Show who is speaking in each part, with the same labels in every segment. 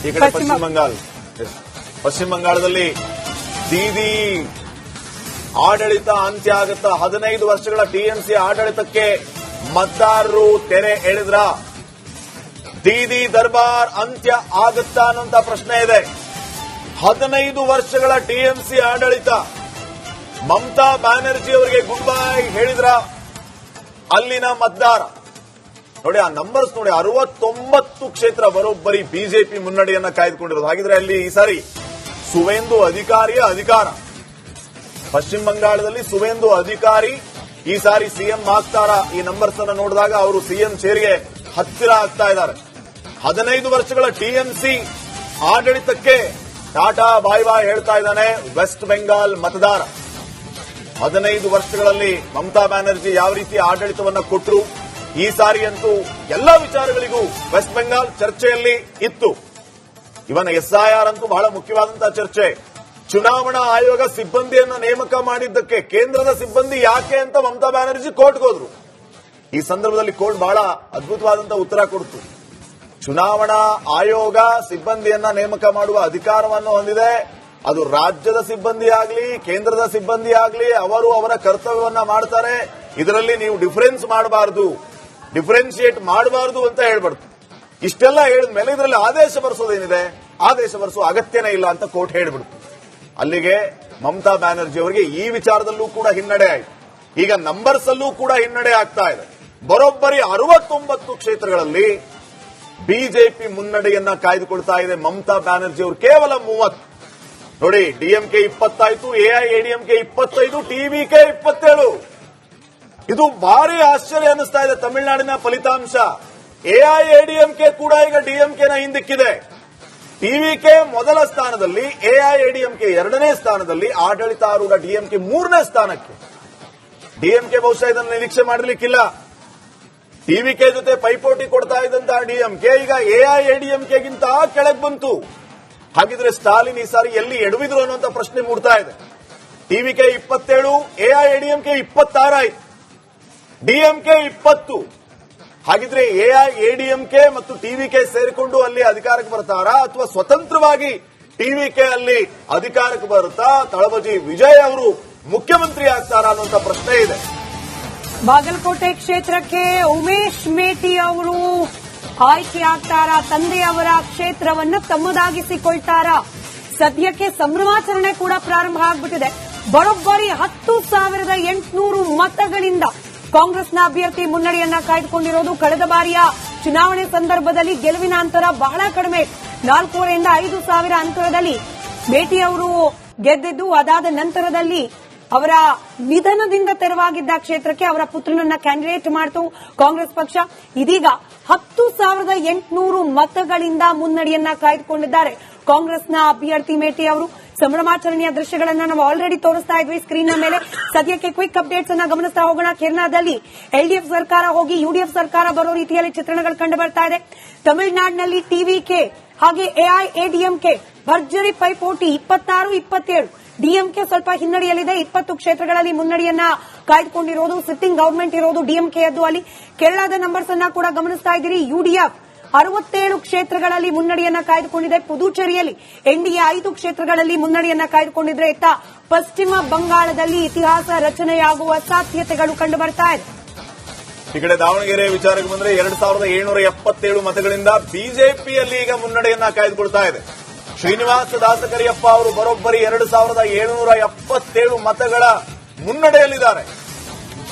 Speaker 1: ಈ ಕಡೆ ಪಶ್ಚಿಮ ಬಂಗಾಳದಲ್ಲಿ ದೀದಿ ಆಡಳಿತ ಅಂತ್ಯ ಆಗುತ್ತಾ 15 ವರ್ಷಗಳ ಟಿಎಂಸಿ ಆಡಳಿತಕ್ಕೆ ಮತದಾರರು ತೆರೆ ಎಳೆದ್ರ ದೀದಿ ದರ್ಬಾರ್ ಅಂತ್ಯ ಆಗುತ್ತಾ ಅನ್ನೋಂತ ಪ್ರಶ್ನೆ ಇದೆ. 15 ವರ್ಷಗಳ ಟಿಎಂಸಿ ಆಡಳಿತ, ಮಮತಾ ಬ್ಯಾನರ್ಜಿ ಅವರಿಗೆ ಗುಡ್ ಬೈ ಹೇಳಿದ್ರ ಅಲ್ಲಿನ ಮತದಾರ ನೋಡಿ. ಆ ನಂಬರ್ಸ್ ನೋಡಿ, 69 ಕ್ಷೇತ್ರ ಬರೋಬ್ಬರಿ ಬಿಜೆಪಿ ಮುನ್ನಡೆಯನ್ನ ಕಾಯ್ದುಕೊಂಡಿರೋದು. ಹಾಗಿದ್ರೆ ಅಲ್ಲಿ ಈ ಸಾರಿ ಸುವೇಂದು ಅಧಿಕಾರಿಯ ಅಧಿಕಾರ. ಪಶ್ಚಿಮ ಬಂಗಾಳದಲ್ಲಿ ಸುವೇಂದು ಅಧಿಕಾರಿ ಈ ಸಾರಿ ಸಿಎಂ ಆಗ್ತಾರಾ? ಈ ನಂಬರ್ಸ್ ಅನ್ನು ನೋಡಿದಾಗ ಅವರು ಸಿಎಂ ಚೇರ್ಗೆ ಹತ್ತಿರ ಆಗ್ತಾ ಇದ್ದಾರೆ. 15 ವರ್ಷಗಳ ಟಿಎಂಸಿ ಆಡಳಿತಕ್ಕೆ ಟಾಟಾ ಬಾಯ್ ಬಾಯ್ ಹೇಳ್ತಾ ಇದ್ದಾನೆ ವೆಸ್ಟ್ ಬೆಂಗಾಲ್ ಮತದಾರ. 15 ವರ್ಷಗಳಲ್ಲಿ ಮಮತಾ ಬ್ಯಾನರ್ಜಿ ಯಾವ ರೀತಿ ಆಡಳಿತವನ್ನ ಕೊಟ್ಟರು, ಈ ಸಾರಿ ಅಂತೂ ಎಲ್ಲ ವಿಚಾರಗಳಿಗೂ ವೆಸ್ಟ್ ಬೆಂಗಾಲ್ ಚರ್ಚೆಯಲ್ಲಿ ಇತ್ತು. ಇವನ ಎಸ್ಐಆರ್ ಅಂತೂ ಬಹಳ ಮುಖ್ಯವಾದಂತಹ ಚರ್ಚೆ. ಚುನಾವಣಾ ಆಯೋಗ ಸಿಬ್ಬಂದಿಯನ್ನು ನೇಮಕ ಮಾಡಿದ್ದಕ್ಕೆ ಕೇಂದ್ರದ ಸಿಬ್ಬಂದಿ ಯಾಕೆ ಅಂತ ಮಮತಾ ಬ್ಯಾನರ್ಜಿ ಕೋರ್ಟ್ಗೆ ಹೋದ್ರು. ಈ ಸಂದರ್ಭದಲ್ಲಿ ಕೋರ್ಟ್ ಬಹಳ ಅದ್ಭುತವಾದಂತಹ ಉತ್ತರ ಕೊಡ್ತು. ಚುನಾವಣಾ ಆಯೋಗ ಸಿಬ್ಬಂದಿಯನ್ನ ನೇಮಕ ಮಾಡುವ ಅಧಿಕಾರವನ್ನು ಹೊಂದಿದೆ. ಅದು ರಾಜ್ಯದ ಸಿಬ್ಬಂದಿ ಆಗಲಿ ಕೇಂದ್ರದ ಸಿಬ್ಬಂದಿ ಆಗಲಿ ಅವರು ಅವರ ಕರ್ತವ್ಯವನ್ನ ಮಾಡ್ತಾರೆ. ಇದರಲ್ಲಿ ನೀವು ಡಿಫರೆನ್ಶಿಯೇಟ್ ಮಾಡಬಾರದು ಅಂತ ಹೇಳ್ಬಾರ್ದು. ಇಷ್ಟೆಲ್ಲ ಹೇಳಿದ ಮೇಲೆ ಇದರಲ್ಲಿ ಆದೇಶ ಬರೆಸೋದೇನಿದೆ, ಆದೇಶ ಬರೆಸುವ ಅಗತ್ಯನೇ ಇಲ್ಲ ಅಂತ ಕೋರ್ಟ್ ಹೇಳ್ಬಿಡ್ತು. ಅಲ್ಲಿಗೆ ಮಮತಾ ಬ್ಯಾನರ್ಜಿ ಅವರಿಗೆ ಈ ವಿಚಾರದಲ್ಲೂ ಕೂಡ ಹಿನ್ನಡೆ ಆಯಿತು. ಈಗ ನಂಬರ್ಸ್ ಅಲ್ಲೂ ಕೂಡ ಹಿನ್ನಡೆ ಆಗ್ತಾ ಇದೆ. ಬರೋಬ್ಬರಿ 69 ಕ್ಷೇತ್ರಗಳಲ್ಲಿ ಬಿಜೆಪಿ ಮುನ್ನಡೆಯನ್ನ ಕಾಯ್ದುಕೊಳ್ತಾ ಇದೆ. ಮಮತಾ ಬ್ಯಾನರ್ಜಿ ಅವರು ಕೇವಲ 30. ನೋಡಿ, ಡಿಎಂಕೆ 20 ಆಯಿತು, ಎಐಎಡಿಎಂಕೆ 25, ಟಿವಿಕೆ 27. ಇದು ಭಾರಿ ಆಶ್ಚರ್ಯ ಅನ್ನಿಸ್ತಾ ಇದೆ ತಮಿಳುನಾಡಿನ ಫಲಿತಾಂಶ. ಎಐಎಡಿಎಂಕೆ ಕೂಡ ಈಗ ಡಿಎಂಕೆನ ಹಿಂದಿಕ್ಕಿದೆ. ಟಿವಿಕೆ ಮೊದಲ ಸ್ಥಾನದಲ್ಲಿ, ಎಐಎಡಿಎಂಕೆ 2ನೇ ಸ್ಥಾನದಲ್ಲಿ, ಆಡಳಿತಾರೂಢ ಡಿಎಂಕೆ 3ನೇ ಸ್ಥಾನಕ್ಕೆ. ಡಿಎಂಕೆ ಬಹುಶಃ ಇದನ್ನು ನಿರೀಕ್ಷೆ ಮಾಡಲಿಕ್ಕಿಲ್ಲ. ಟಿವಿಕೆ ಜೊತೆ ಪೈಪೋಟಿ ಕೊಡ್ತಾ ಇದ್ದಂತಹ ಡಿಎಂಕೆ ಈಗ ಎಐಎಡಿಎಂಕೆಗಿಂತ ಕೆಳಗೆ ಬಂತು. ಹಾಗಿದ್ರೆ ಸ್ಟಾಲಿನ್ ಈ ಸಾರಿ ಎಲ್ಲಿ ಎಡವಿದ್ರು ಅನ್ನುವಂತ ಪ್ರಶ್ನೆ ಮೂಡ್ತಾ ಇದೆ. ಟಿವಿಕೆ 27, ಎಐಎಡಿಎಂಕೆ 26 ಆಯ್ತು, ಡಿಎಂಕೆ 20. ಹಾಗಿದ್ರೆ ಎಐಎಡಿಎಂಕೆ ಮತ್ತು ಟಿವಿಕೆ ಸೇರಿಕೊಂಡು ಅಲ್ಲಿ ಅಧಿಕಾರಕ್ಕೆ ಬರ್ತಾರಾ ಅಥವಾ ಸ್ವತಂತ್ರವಾಗಿ ಟಿವಿಕೆ ಅಲ್ಲಿ ಅಧಿಕಾರಕ್ಕೆ ಬರುತ್ತಾ? ತಳಬಜಿ ವಿಜಯ್ ಅವರು ಮುಖ್ಯಮಂತ್ರಿ ಆಗ್ತಾರಾ ಅನ್ನುವಂತ ಪ್ರಶ್ನೆ ಇದೆ.
Speaker 2: ಬಾಗಲಕೋಟೆ ಕ್ಷೇತ್ರಕ್ಕೆ ಉಮೇಶ್ ಮೇಟಿ ಅವರು ಆಯ್ಕೆ ಆಗ್ತಾರಾ? ತಂದೆಯವರ ಕ್ಷೇತ್ರವನ್ನು ತಮ್ಮದಾಗಿಸಿಕೊಳ್ತಾರಾ? ಸದ್ಯಕ್ಕೆ ಸಂಭ್ರಮಾಚರಣೆ ಕೂಡ ಪ್ರಾರಂಭ ಆಗ್ಬಿಟ್ಟಿದೆ. ಬರೋಬ್ಬರಿ 10,800 ಮತಗಳಿಂದ ಕಾಂಗ್ರೆಸ್ನ ಅಭ್ಯರ್ಥಿ ಮುನ್ನಡೆಯನ್ನ ಕಾಯ್ದುಕೊಂಡಿರೋದು. ಕಳೆದ ಬಾರಿಯ ಚುನಾವಣೆ ಸಂದರ್ಭದಲ್ಲಿ ಗೆಲುವಿನ ಅಂತರ ಬಹಳ ಕಡಿಮೆ, 4,500 5 ಸಾವಿರ ಅಂತರದಲ್ಲಿ ಮೇಟಿ ಅವರು ಗೆದ್ದಿದ್ದು. ಅದಾದ ನಂತರದಲ್ಲಿ ಅವರ ನಿಧನದಿಂದ ತೆರವಾಗಿದ್ದ ಕ್ಷೇತ್ರಕ್ಕೆ ಅವರ ಪುತ್ರನನ್ನ ಕ್ಯಾಂಡಿಡೇಟ್ ಮಾಡಿತು ಕಾಂಗ್ರೆಸ್ ಪಕ್ಷ. ಇದೀಗ 10,800 ಮತಗಳಿಂದ ಮುನ್ನಡೆಯನ್ನ ಕಾಯ್ದುಕೊಂಡಿದ್ದಾರೆ ಕಾಂಗ್ರೆಸ್ನ ಅಭ್ಯರ್ಥಿ ಮೇಟಿ ಅವರು. ಸಂಭ್ರಮಾಚರಣೆಯ ದೃಶ್ಯಗಳನ್ನ ನಾವು ಆಲ್ರೆಡಿ ತೋರಿಸ್ತಾ ಇದ್ವಿ ಸ್ಕ್ರೀನ್ ಮೇಲೆ. ಸದ್ಯಕ್ಕೆ ಕ್ವಿಕ್ ಅಪ್ಡೇಟ್ಸ್ ಅನ್ನ ಗಮನಿಸ್ತಾ ಹೋಗೋಣ. ಕೇರಳದಲ್ಲಿ ಎಲ್ಡಿಎಫ್ ಸರ್ಕಾರ ಹೋಗಿ ಯುಡಿಎಫ್ ಸರ್ಕಾರ ಬರೋ ರೀತಿಯಲ್ಲಿ ಚಿತ್ರಣಗಳು ಕಂಡು ಬರ್ತಾ ಇದೆ. ತಮಿಳುನಾಡಿನಲ್ಲಿ ಟಿವಿಕೆ ಹಾಗೆ ಎಐಎಡಿಎಂಕೆ ಭರ್ಜರಿ ಪೈಪೋಟಿ 26-27. ಡಿಎಂಕೆ ಸ್ವಲ್ಪ ಹಿನ್ನಡೆಯಲ್ಲಿದೆ, 20 ಕ್ಷೇತ್ರಗಳಲ್ಲಿ ಮುನ್ನಡೆಯನ್ನ ಕಾಯ್ದುಕೊಂಡಿರೋದು. ಸಿಟ್ಟಿಂಗ್ ಗವರ್ಮೆಂಟ್ ಇರೋದು ಡಿಎಂಕೆಯದ್ದು. ಅಲ್ಲಿ ಕೇರಳದ ನಂಬರ್ಸ್ ಅನ್ನ ಕೂಡ ಗಮನಿಸ್ತಾ ಇದ್ದೀರಿ. ಯುಡಿಎಫ್ 67 ಕ್ಷೇತ್ರಗಳಲ್ಲಿ ಮುನ್ನಡೆಯನ್ನ ಕಾಯ್ದುಕೊಂಡಿದೆ. ಪುದುಚೇರಿಯಲ್ಲಿ ಎನ್ಡಿಎ 5 ಕ್ಷೇತ್ರಗಳಲ್ಲಿ ಮುನ್ನಡೆಯನ್ನ ಕಾಯ್ದುಕೊಂಡಿದ್ರೆ, ಇತ್ತ ಪಶ್ಚಿಮ ಬಂಗಾಳದಲ್ಲಿ ಇತಿಹಾಸ ರಚನೆಯಾಗುವ ಸಾಧ್ಯತೆಗಳು ಕಂಡು ಬರ್ತಾ ಇದೆ.
Speaker 1: ಈ ಕಡೆ ದಾವಣಗೆರೆ ವಿಚಾರಕ್ಕೆ ಬಂದ್ರೆ 2,777 ಮತಗಳಿಂದ ಬಿಜೆಪಿಯಲ್ಲಿ ಈಗ ಮುನ್ನಡೆಯನ್ನ ಕಾಯ್ದುಕೊಳ್ತಾ ಇದೆ. ಶ್ರೀನಿವಾಸ ದಾಸಕರಿಯಪ್ಪ ಅವರು ಬರೋಬ್ಬರಿ 2,777 ಮತಗಳ ಮುನ್ನಡೆಯಲ್ಲಿದ್ದಾರೆ.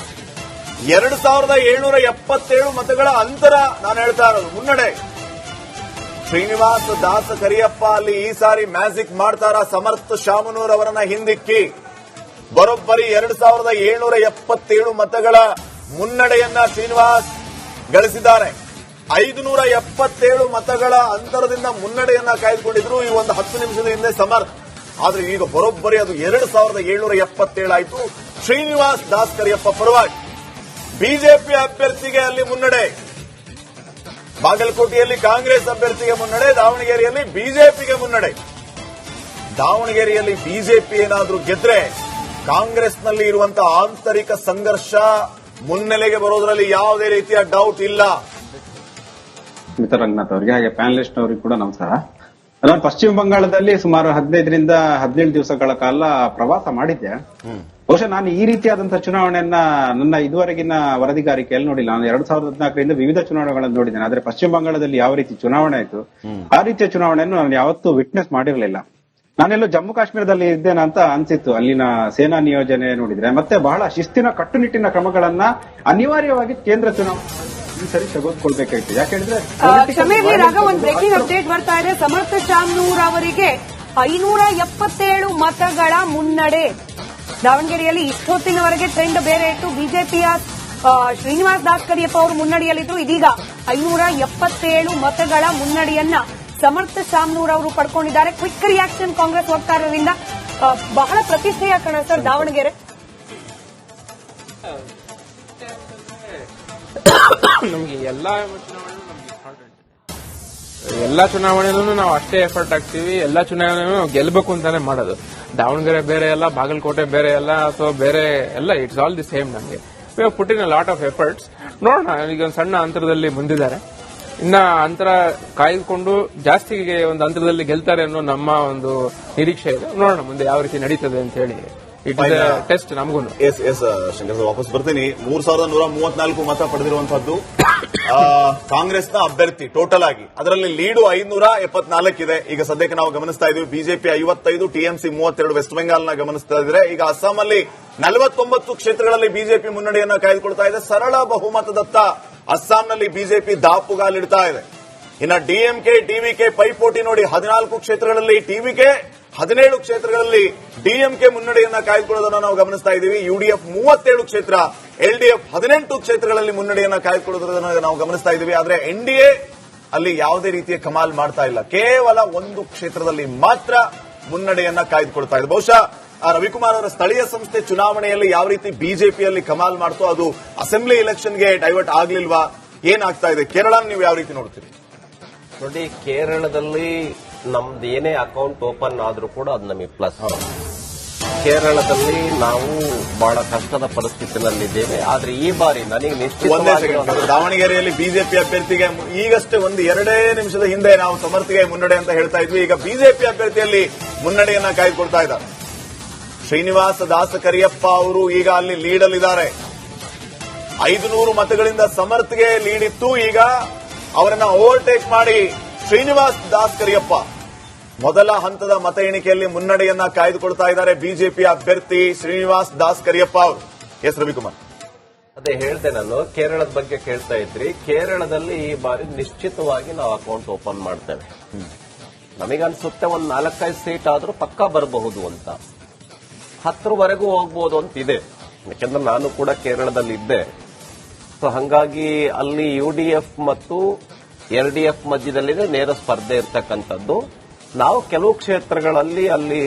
Speaker 1: 2,777 ಮತಗಳ ಅಂತರ ನಾನು ಹೇಳ್ತಾ ಇರೋದು ಮುನ್ನಡೆ. ಶ್ರೀನಿವಾಸ ದಾಸಕರಿಯಪ್ಪ ಅಲ್ಲಿ ಈ ಸಾರಿ ಮ್ಯಾಜಿಕ್ ಮಾಡ್ತಾರ? ಸಮರ್ಥ ಶಾಮನೂರ್ ಅವರನ್ನ ಹಿಂದಿಕ್ಕಿ ಬರೋಬ್ಬರಿ 2,777 ಮತಗಳ ಮುನ್ನಡೆಯನ್ನ ಶ್ರೀನಿವಾಸ್ ಗಳಿಸಿದ್ದಾರೆ. 577 ಮತಗಳ ಅಂತರದಿಂದ ಮುನ್ನಡೆಯನ್ನ ಕಾಯ್ದುಕೊಂಡಿದ್ರು ಈ ಒಂದು 10 ನಿಮಿಷದ ಹಿಂದೆ ಸಮರ್ಥ. ಆದ್ರೆ ಈಗ ಬರೋಬ್ಬರಿ ಅದು 2,777 ಆಯಿತು ಶ್ರೀನಿವಾಸ್ ದಾಸಕರಿಯಪ್ಪ ಪರವಾಗಿ. ಬಿಜೆಪಿ ಅಭ್ಯರ್ಥಿಗೆ ಅಲ್ಲಿ ಮುನ್ನಡೆ. ಬಾಗಲಕೋಟೆಯಲ್ಲಿ ಕಾಂಗ್ರೆಸ್ ಅಭ್ಯರ್ಥಿಗೆ ಮುನ್ನಡೆ, ದಾವಣಗೆರೆಯಲ್ಲಿ ಬಿಜೆಪಿಗೆ ಮುನ್ನಡೆ. ದಾವಣಗೆರೆಯಲ್ಲಿ ಬಿಜೆಪಿ ಏನಾದರೂ ಗೆದ್ರೆ ಕಾಂಗ್ರೆಸ್ನಲ್ಲಿ ಇರುವಂತಹ ಆಂತರಿಕ ಸಂಘರ್ಷ ಮುನ್ನೆಲೆಗೆ ಬರೋದ್ರಲ್ಲಿ ಯಾವುದೇ ರೀತಿಯ ಡೌಟ್ ಇಲ್ಲ.
Speaker 3: ಮಿತ್ರ ರಂಗನಾಥ್ ಅವರಿಗೆ ಹಾಗೆ ಪ್ಯಾನಲಿಸ್ಟ್ ಅವರಿಗೆ ಕೂಡ ನಮಸ್ಕಾರ. ನಾನು ಪಶ್ಚಿಮ ಬಂಗಾಳದಲ್ಲಿ ಸುಮಾರು 15 ದಿವಸಗಳ ಕಾಲ ಪ್ರವಾಸ ಮಾಡಿದ್ದೆ. ಬಹುಶಃ ನಾನು ಈ ರೀತಿಯಾದಂತಹ ಚುನಾವಣೆಯನ್ನ ನನ್ನ ಇದುವರೆಗಿನ ವರದಿಗಾರಿಕೆಯಲ್ಲಿ ನೋಡಿಲ್ಲ. ನಾನು 2014ರಿಂದ ವಿವಿಧ ಚುನಾವಣೆಗಳನ್ನು ನೋಡಿದ್ದೇನೆ. ಆದ್ರೆ ಪಶ್ಚಿಮ ಬಂಗಾಳದಲ್ಲಿ ಯಾವ ರೀತಿ ಚುನಾವಣೆ ಆಯ್ತು ಆ ರೀತಿಯ ಚುನಾವಣೆಯನ್ನು ನಾನು ಯಾವತ್ತೂ ವಿಟ್ನೆಸ್ ಮಾಡಿರಲಿಲ್ಲ. ನಾನೆಲ್ಲೋ ಜಮ್ಮು ಕಾಶ್ಮೀರದಲ್ಲಿ ಇದ್ದೇನೆ ಅಂತ ಅನ್ಸಿತ್ತು. ಅಲ್ಲಿನ ಸೇನಾ ನಿಯೋಜನೆ ನೋಡಿದ್ರೆ ಮತ್ತೆ ಬಹಳ ಶಿಸ್ತಿನ ಕಟ್ಟುನಿಟ್ಟಿನ ಕ್ರಮಗಳನ್ನ ಅನಿವಾರ್ಯವಾಗಿ ಕೇಂದ್ರ ಚುನಾವಣೆ ಈ ಸರಿ ತೆಗೆದುಕೊಳ್ಬೇಕಾಗಿತ್ತು. ಯಾಕೆಂದ್ರೆ
Speaker 2: ಕ್ಷಮೆ ಇರಲಿ ರಾಘವ್, ಒಂದು ಬ್ರೇಕಿಂಗ್ ಅಪ್ಡೇಟ್ ಬರ್ತಾ ಇದೆ. ಸಮರ್ಥ ಶಾಮನೂರ್ ಅವರಿಗೆ 577 ಮತಗಳ ಮುನ್ನಡೆ. ದಾವಣಗೆರೆಯಲ್ಲಿ ಇಷ್ಟೊತ್ತಿನವರೆಗೆ ಟ್ರೆಂಡ್ ಬೇರೆ ಇತ್ತು. ಬಿಜೆಪಿಯ ಶ್ರೀನಿವಾಸ್ ದಾಸ್ಕರಿಯಪ್ಪ ಅವರು ಮುನ್ನಡೆಯಲ್ಲಿದ್ರು. ಇದೀಗ 577 ಮತಗಳ ಮುನ್ನಡೆಯನ್ನ ಸಮರ್ಥ ಶಾಮನೂರ್ ಅವರು ಪಡ್ಕೊಂಡಿದ್ದಾರೆ. ಕ್ವಿಕ್ ರಿಯಾಕ್ಷನ್ ಕಾಂಗ್ರೆಸ್ ವಕ್ತಾರರಿಂದ. ಬಹಳ ಪ್ರತಿಷ್ಠೆಯ ಕಣ ಸರ್ ದಾವಣಗೆರೆ.
Speaker 4: ನಮ್ಗೆ ಎಲ್ಲಾ ಚುನಾವಣೆನೂ ನಾವು ಅಷ್ಟೇ ಎಫರ್ಟ್ ಹಾಕ್ತಿವಿ. ಎಲ್ಲಾ ಚುನಾವಣೆನೂ ನಾವು ಗೆಲ್ಬೇಕು ಅಂತಾನೆ ಮಾಡೋದು. ದಾವಣಗೆರೆ ಬೇರೆ ಅಲ್ಲ, ಬಾಗಲಕೋಟೆ ಬೇರೆ ಅಲ್ಲ, ಅಥವಾ ಬೇರೆ ಎಲ್ಲ, ಇಟ್ಸ್ ಆಲ್ ದಿ ಸೇಮ್. ನಮಗೆ we have put in a lot of efforts. ನೋಡೋಣ, ಈಗ ಒಂದು ಸಣ್ಣ ಅಂತರದಲ್ಲಿ ಮುಂದಿದ್ದಾರೆ. ಇನ್ನ ಅಂತರ ಕಾಯ್ದುಕೊಂಡು ಜಾಸ್ತಿಗೆ ಒಂದು ಅಂತರದಲ್ಲಿ ಗೆಲ್ತಾರೆ ಅನ್ನೋ ನಮ್ಮ ಒಂದು ನಿರೀಕ್ಷೆ ಇದೆ. ನೋಡೋಣ ಮುಂದೆ ಯಾವ ರೀತಿ ನಡೀತದೆ ಅಂತ ಹೇಳಿ. ಇಟ್ ಇಸ್ ಟೆಸ್ಟ್ ನಮಗೂ.
Speaker 1: ಎಸ್ ಶಂಕರ್ ಸರ್, ವಾಪಸ್ ಬರ್ತೀನಿ. 3134 ಮತ ಪಡೆದಿರುವಂತಹದ್ದು ಕಾಂಗ್ರೆಸ್ನ ಅಭ್ಯರ್ಥಿ ಟೋಟಲ್ ಆಗಿ. ಅದರಲ್ಲಿ ಲೀಡು 574 ಇದೆ. ಈಗ ಸದ್ಯಕ್ಕೆ ನಾವು ಗಮನಿಸ್ತಾ ಇದೀವಿ. ಬಿಜೆಪಿ 55, ಟಿಎಂಸಿ 32, ವೆಸ್ಟ್ ಬೆಂಗಾಲ್ನ ಗಮನಿಸ್ತಾ ಇದ್ರೆ. ಈಗ ಅಸ್ಸಾಂನಲ್ಲಿ 49 ಕ್ಷೇತ್ರಗಳಲ್ಲಿ ಬಿಜೆಪಿ ಮುನ್ನಡೆಯನ್ನ ಕಾಯ್ದುಕೊಳ್ತಾ ಇದೆ. ಸರಳ ಬಹುಮತದತ್ತ ಅಸ್ಸಾಂನಲ್ಲಿ ಬಿಜೆಪಿ ದಾಪುಗಾಲಿಡ್ತಾ ಇದೆ. ಇನ್ನು ಡಿಎಂಕೆ ಟಿವಿಕೆ ಪೈಪೋಟಿ ನೋಡಿ. 14 ಕ್ಷೇತ್ರಗಳಲ್ಲಿ ಟಿವಿಕೆ, 17 ಕ್ಷೇತ್ರಗಳಲ್ಲಿ ಡಿಎಂಕೆ ಮುನ್ನಡೆಯನ್ನ ಕಾಯ್ದುಕೊಳ್ಳೋದನ್ನ ನಾವು ಗಮನಿಸ್ತಾ ಇದ್ದೀವಿ. ಯುಡಿಎಫ್ 37 ಕ್ಷೇತ್ರ, ಎಲ್ಡಿಎಫ್ 18 ಕ್ಷೇತ್ರಗಳಲ್ಲಿ ಮುನ್ನಡೆಯನ್ನ ಕಾಯ್ದುಕೊಳ್ಳೋದನ್ನ ನಾವು ಗಮನಿಸ್ತಾ ಇದ್ದೀವಿ. ಆದ್ರೆ ಎನ್ಡಿಎ ಅಲ್ಲಿ ಯಾವುದೇ ರೀತಿಯ ಕಮಾಲ್ ಮಾಡ್ತಾ ಇಲ್ಲ. ಕೇವಲ 1 ಕ್ಷೇತ್ರದಲ್ಲಿ ಮಾತ್ರ ಮುನ್ನಡೆಯನ್ನ ಕಾಯ್ದುಕೊಳ್ತಾ ಇದೆ. ಬಹುಶಃ ರವಿಕುಮಾರ್ ಅವರ ಸ್ಥಳೀಯ ಸಂಸ್ಥೆ ಚುನಾವಣೆಯಲ್ಲಿ ಯಾವ ರೀತಿ ಬಿಜೆಪಿಯಲ್ಲಿ ಕಮಾಲ್ ಮಾಡ್ತೋ ಅದು ಅಸೆಂಬ್ಲಿ ಎಲೆಕ್ಷನ್ಗೆ ಡೈವರ್ಟ್ ಆಗ್ಲಿಲ್ವಾ? ಏನಾಗ್ತಾ ಇದೆ? ಕೇರಳ ನೀವು ಯಾವ ರೀತಿ ನೋಡ್ತೀರಿ?
Speaker 5: ನೋಡಿ, ಕೇರಳದಲ್ಲಿ ನಮ್ದು ಏನೇ ಅಕೌಂಟ್ ಓಪನ್ ಆದ್ರೂ ಕೂಡ ಅದು ನಮಗೆ ಪ್ಲಸ್. ಕೇರಳದಲ್ಲಿ ನಾವು ಬಹಳ ಕಷ್ಟದ ಪರಿಸ್ಥಿತಿನಲ್ಲಿದ್ದೇವೆ. ಆದ್ರೆ ಈ ಬಾರಿ ನನಗೆ ನಿಶ್ಚಿತವಾಗಿ
Speaker 1: ದಾವಣಗೆರೆಯಲ್ಲಿ ಬಿಜೆಪಿ ಅಭ್ಯರ್ಥಿಗೆ ಈಗಷ್ಟೇ 2 ನಿಮಿಷದ ಹಿಂದೆ ನಾವು ಸಮರ್ಥಿಗೆ ಮುನ್ನಡೆ ಅಂತ ಹೇಳ್ತಾ ಇದ್ವಿ. ಈಗ ಬಿಜೆಪಿ ಅಭ್ಯರ್ಥಿಯಲ್ಲಿ ಮುನ್ನಡೆಯನ್ನ ಕಾಯ್ದುಕೊಳ್ತಾ ಇದ್ದಾರೆ. ಶ್ರೀನಿವಾಸ ದಾಸಕರಿಯಪ್ಪ ಅವರು ಈಗ ಅಲ್ಲಿ ಲೀಡಲ್ಲಿದ್ದಾರೆ. 500 ಮತಗಳಿಂದ ಸಮರ್ಥಿಗೆ ಲೀಡ್ ಇತ್ತು. ಈಗ ಅವರನ್ನ ಓವರ್ಟೇಕ್ ಮಾಡಿ ಶ್ರೀನಿವಾಸ್ ದಾಸಕರಿಯಪ್ಪ ಮೊದಲ ಹಂತದ ಮತ ಎಣಿಕೆಯಲ್ಲಿ ಮುನ್ನಡೆಯನ್ನ ಕಾಯ್ದುಕೊಳ್ತಾ ಇದ್ದಾರೆ ಬಿಜೆಪಿ ಅಭ್ಯರ್ಥಿ ಶ್ರೀನಿವಾಸ್ ದಾಸಕರಿಯಪ್ಪ ಅವರು. ಎಸ್ ರವಿಕುಮಾರ್,
Speaker 5: ಅದೇ ಹೇಳ್ದೆ ನಾನು. ಕೇರಳದ ಬಗ್ಗೆ ಕೇಳ್ತಾ ಇದ್ರಿ. ಕೇರಳದಲ್ಲಿ ಈ ಬಾರಿ ನಿಶ್ಚಿತವಾಗಿ ನಾವು ಅಕೌಂಟ್ ಓಪನ್ ಮಾಡ್ತೇವೆ. ನಮಗನ್ಸುತ್ತೆ ಒಂದು 4-5 ಸೀಟ್ ಆದ್ರೂ ಪಕ್ಕಾ ಬರಬಹುದು ಅಂತ. 10ವರೆಗೂ ಹೋಗ್ಬೋದು ಅಂತ ಇದೆ. ಯಾಕಂದ್ರೆ ನಾನು ಕೂಡ ಕೇರಳದಲ್ಲಿ ಇದ್ದೆ. ಸೊ ಹಾಗಾಗಿ ಅಲ್ಲಿ ಯುಡಿಎಫ್ ಮತ್ತು ಎಲ್ಡಿಎಫ್ ಮಧ್ಯದಲ್ಲಿದೆ ನೇರ ಸ್ಪರ್ಧೆ ಇರ್ತಕ್ಕಂಥದ್ದು. ನಾವು ಕೆಲವು ಕ್ಷೇತ್ರಗಳಲ್ಲಿ ಅಲ್ಲಿ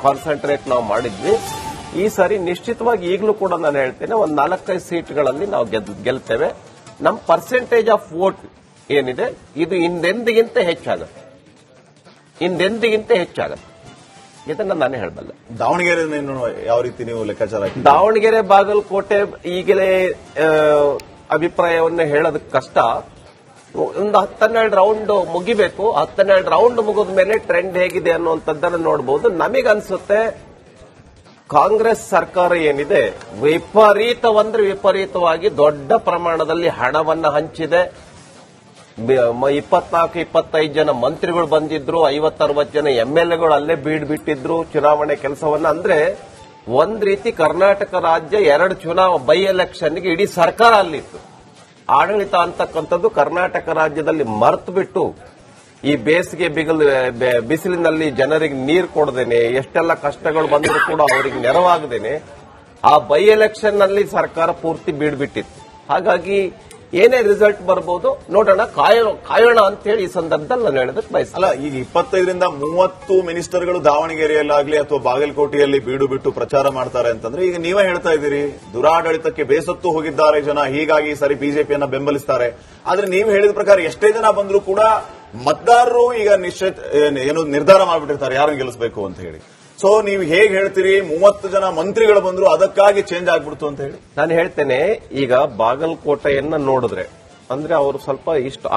Speaker 5: ಕಾನ್ಸಂಟ್ರೇಟ್ ನಾವು ಮಾಡಿದ್ವಿ. ಈ ಸಾರಿ ನಿಶ್ಚಿತವಾಗಿ ಈಗಲೂ ಕೂಡ ನಾನು ಹೇಳ್ತೇನೆ, ಒಂದು 4-5 ಸೀಟ್ಗಳಲ್ಲಿ ನಾವು ಗೆಲ್ತೇವೆ. ನಮ್ಮ ಪರ್ಸೆಂಟೇಜ್ ಆಫ್ ವೋಟ್ ಏನಿದೆ ಇದು ಹಿಂದೆಂದಿಗಿಂತ ಹೆಚ್ಚಾಗುತ್ತೆ. ಇದನ್ನ ನಾನೇ ಹೇಳಬಲ್ಲೆ.
Speaker 1: ದಾವಣಗೆರೆ ಯಾವ ರೀತಿ ನೀವು ಲೆಕ್ಕಾಚಾರ?
Speaker 5: ದಾವಣಗೆರೆ ಬಾಗಲಕೋಟೆ ಈಗಲೇ ಅಭಿಪ್ರಾಯವನ್ನು ಹೇಳೋದಕ್ಕೆ ಕಷ್ಟ. ಒಂದು 10-12 ರೌಂಡ್ ಮುಗಿಬೇಕು. 10-12 ರೌಂಡ್ ಮುಗಿದ ಮೇಲೆ ಟ್ರೆಂಡ್ ಹೇಗಿದೆ ಅನ್ನುವಂಥದ್ದನ್ನು ನೋಡಬಹುದು. ನಮಗನ್ಸುತ್ತೆ ಕಾಂಗ್ರೆಸ್ ಸರ್ಕಾರ ಏನಿದೆ ವಿಪರೀತವಾಗಿ ದೊಡ್ಡ ಪ್ರಮಾಣದಲ್ಲಿ ಹಣವನ್ನು ಹಂಚಿದೆ. 24-25 ಜನ ಮಂತ್ರಿಗಳು ಬಂದಿದ್ರು, 50-60 ಜನ ಎಂಎಲ್ಎಗಳು ಅಲ್ಲೇ ಬಿಟ್ಟಿದ್ರು ಚುನಾವಣೆ ಕೆಲಸವನ್ನ. ಅಂದ್ರೆ ಒಂದ್ ರೀತಿ ಕರ್ನಾಟಕ ರಾಜ್ಯ 2 ಬೈ ಎಲೆಕ್ಷನ್ಗೆ ಇಡೀ ಸರ್ಕಾರ ಅಲ್ಲಿತ್ತು. ಆಡಳಿತ ಅಂತಕ್ಕಂಥದ್ದು ಕರ್ನಾಟಕ ರಾಜ್ಯದಲ್ಲಿ ಮರೆತು ಬಿಟ್ಟು ಈ ಬೇಸಿಗೆ ಬಿಸಿಲಿನಲ್ಲಿ ಜನರಿಗೆ ನೀರು ಕೊಡದೇನೆ, ಎಷ್ಟೆಲ್ಲ ಕಷ್ಟಗಳು ಬಂದರೂ ಕೂಡ ಅವರಿಗೆ ನೆರವಾಗದೇನೆ ಆ ಬೈ ಎಲೆಕ್ಷನ್ ನಲ್ಲಿ ಸರ್ಕಾರ ಪೂರ್ತಿ ಬೀಡ್ಬಿಟ್ಟಿತ್ತು. ಹಾಗಾಗಿ ಏನೇ ರಿಸಲ್ಟ್ ಬರಬಹುದು ನೋಡೋಣ, ಕಾಯೋಣ ಅಂತ ಹೇಳಿ ಈ ಸಂದರ್ಭದಲ್ಲಿ ನಾನು ಹೇಳೋದಕ್ಕೆ ಬಯಸ್ತೀನಿ.
Speaker 1: ಅಲ್ಲ, ಈಗ 25ರಿಂದ 30 ಮಿನಿಸ್ಟರ್ಗಳು ದಾವಣಗೆರೆಯಲ್ಲಾಗ್ಲಿ ಅಥವಾ ಬಾಗಲಕೋಟೆಯಲ್ಲಿ ಬೀಡು ಬಿಟ್ಟು ಪ್ರಚಾರ ಮಾಡ್ತಾರೆ ಅಂತಂದ್ರೆ ಈಗ ನೀವೇ ಹೇಳ್ತಾ ಇದ್ದೀರಿ ಬೇಸತ್ತು ಬೇಸತ್ತು ಹೋಗಿದ್ದಾರೆ ಜನ, ಹೀಗಾಗಿ ಸರಿ ಬಿಜೆಪಿಯನ್ನ ಬೆಂಬಲಿಸ್ತಾರೆ. ಆದ್ರೆ ನೀವು ಹೇಳಿದ ಪ್ರಕಾರ ಎಷ್ಟೇ ಜನ ಬಂದರೂ ಕೂಡ ಮತದಾರರು ಈಗ ಏನು ನಿರ್ಧಾರ ಮಾಡಿಬಿಟ್ಟಿರ್ತಾರೆ ಯಾರನ್ನು ಗೆಲ್ಲಿಸಬೇಕು ಅಂತ ಹೇಳಿ. ಸೊ ನೀವು ಹೇಗೆ ಹೇಳ್ತೀರಿ 30 ಜನ ಮಂತ್ರಿಗಳು ಬಂದ್ರು ಅದಕ್ಕಾಗಿ ಚೇಂಜ್ ಆಗ್ಬಿಡ್ತು ಅಂತ ಹೇಳಿ?
Speaker 5: ನಾನು ಹೇಳ್ತೇನೆ, ಈಗ ಬಾಗಲಕೋಟೆಯನ್ನ ನೋಡಿದ್ರೆ ಅಂದ್ರೆ ಅವರು ಸ್ವಲ್ಪ ಇಷ್ಟು